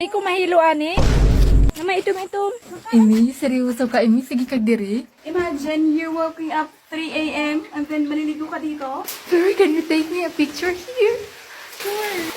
Hindi ko mahilo, ani. Nama itom-itom. Imi, seryoso ka, Imi? Sige ka diri. Imagine you're waking up 3 a.m. and then maliligo ka dito. Sir, can you take me a picture here? Sure.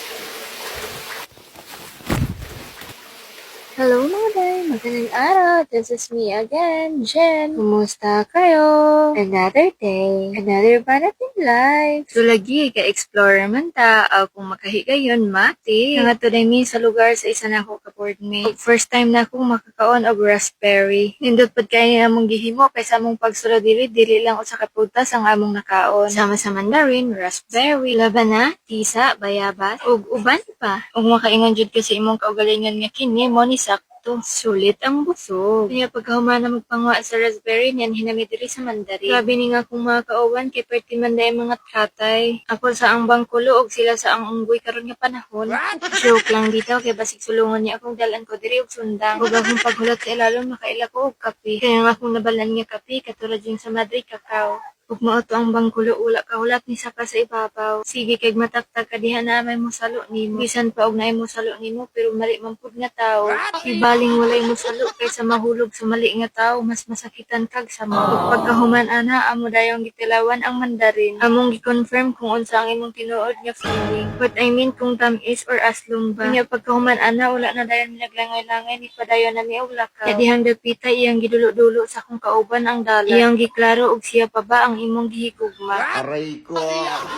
Hello mga day! Magandang araw! This is me again, Jen. Kumusta kayo? Another day, another banat in life. So lagi, ka-explorer man ta, kung makahigayon, mati. Nangatunay mi sa lugar sa isa na ako ka-boardmate. First time na akong makakaon og raspberry. Nindot pad kayo na among gihimo, kaysa among pagsulod dili lang o sa kaputas ang among nakaon. Sama sa mandarin, raspberry, labana, tisa, bayabas, ug uban pa. Ug makaingon jud ka sa imong kaugalingon nga kini mo ni sakto, sulit ang busog. Kaya pagkahuman na magpangwa sa raspberry niyan, hinami diri sa mandarin. Grabe ni nga kung mga kauban, kay perti man day mga tratay. Ako sa ang bangkulo, og sila sa ang unggoy karon nga panahon. Joke lang dito, kay basig sulungon niya akong dalan ko diri og sundang. Ug akong paghulat sa ilalom, makaila ko og kape. Kaya nga akong nabalan nga kape, katulad yung sa Madrid, kakao. Ug mao to ang bangkulo, ula kahulat ni saka sa ibabaw. Sige kay mataktak ka diha na may musalo nimo. Bisan pa og naay musalo nimo pero mali man pud nga tawo. Ibaling walay musalo kaysa mahulog sa mali nga tawo, mas masakitan kag sama. Ug pagkahuman ana amo dayong gitilawan ang mandarin. Among gi-confirm kung unsa ang imong tinuod nga feeling. But I mean kung tamis or aslong ba. Kanya pagkahuman ana wala na dayon naglangay-langay ni padayon na mi og lakaw. Kaya dihang dapita iyang gidulo-dulo sa akong kauban ang dalan. Iyang giklaro og siya pa ba ang imong gihigugma. Aray ko!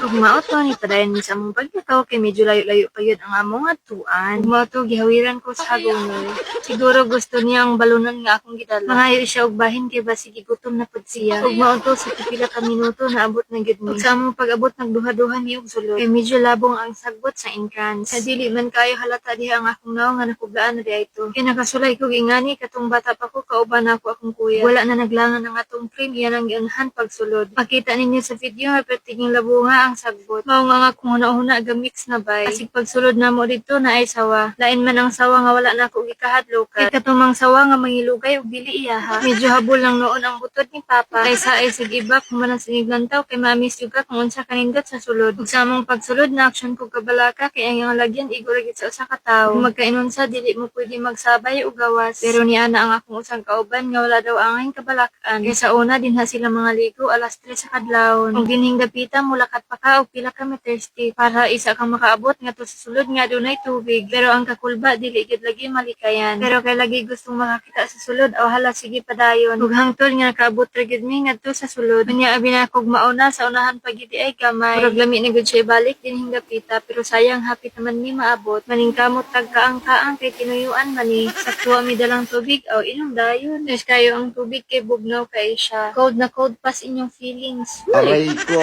Ug mao to ni padayon mi sa among pagkataw kay medyo layo-layo pa yun ang among atuan. Ug mao to gihawiran ko sa hagonoy. Siguro gusto niya ang balunan nga akong gidala. Mangayo siya og bahin kay basig gutom na pud siya. Ug mao to sa pipila ka minuto naabot na gyud mi. Ug sa among pag-abot nagduha-duha mi og sulod. Kay medyo labong ang sagbot sa entrance. Sa dili man kayo halata diha ang akong naong nga nakublaan na diha ito. Kay nakasulay ko ingani katong bata pa ko kauban ako akong kuya. Wala na naglangan ang atong frame, iyan ang gianhan pagsulod. Makita ninyo sa video nga perting labunga ang sagbot. Mao nga kung huna-huna gamix na bay. Kasi pagsulod namo dito na ay sawa. Lain man ang sawa nga wala na ako gikahadlokan. Kay katumang sawa nga mangilugay og dili iyaha. Medyo habol lang noon ang butod ni Papa. Kaysa ay sig iba kung man siniglantaw kay mamis juga kung unsa kanindot sa sulod. Ug sa among pagsulod na action ko kabalaka kay ang iyang lagyan iguragit sa usa ka tawo. Kung magkainunsa dili mo pwede magsabay og gawas. Pero ni ana ang akong usang kauban nga wala daw angay kabalakan. Kay sa una dinha sila mga ligo alas 3 sa kadlawon. Kung dinhing dapita mulakat pa ka og pila ka meters deep para isa kang makaabot nga to sa sulod nga dunay tubig. Pero ang kakulba dili gid lagi malikayan. Pero kay lagi gustong makakita sa sulod o hala sige padayon. Ug hangtod nga nakaabot ra gid mi ngadto sa sulod. Unya abi na kog mauna sa unahan pa gid ay kamay. Pero lami na gud siya balik dinhing dapita pero sayang hapit naman mi maabot. Maningkamot tagkaang-kaang kay tinuyuan man ni. Sakto mi dalang tubig o inom dayon. Nes kayo ang tubig kay bugnaw kay siya. Cold na cold pas inyong feelings. Aray ko!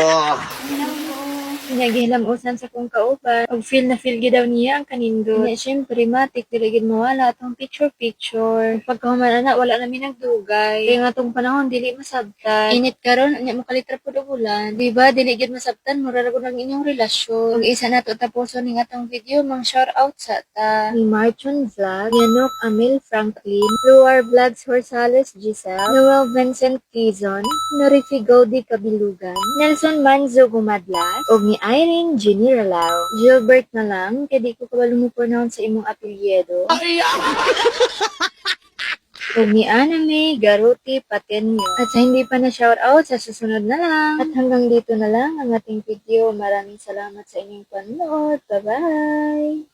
Pinagihilamusan sa kong kauban. Og feel na feel gid daw niya ang kanindot. Kanya syempre matik dili gid mawala atong picture. Pagkahuman ana wala na mi nagdugay. Kay nga tong panahon dili masabtan. Init karon anya makalitra pud og ulan. Diba dili gid masabtan mura ra gud ang inyong relasyon. Ug isa nato tapuson ning atong video mang shout out sa ta ni Marchon Vlog, Yanok Amel Franklin, Luar Vlogs Horsales Giselle, Noel Vincent Quizon, Norifi Goldie Kabilugan, Nelson Manzo Gumadlas, ug ni Irene Ginny Ralao. Gilbert na lang, kaya di ko kabalo mo pronounce sa imong apelyido. Ug ni Anime Garuti Patenyo. At sa hindi pa na shoutout, sa susunod na lang. At hanggang dito na lang ang ating video. Maraming salamat sa inyong panonood. Bye-bye!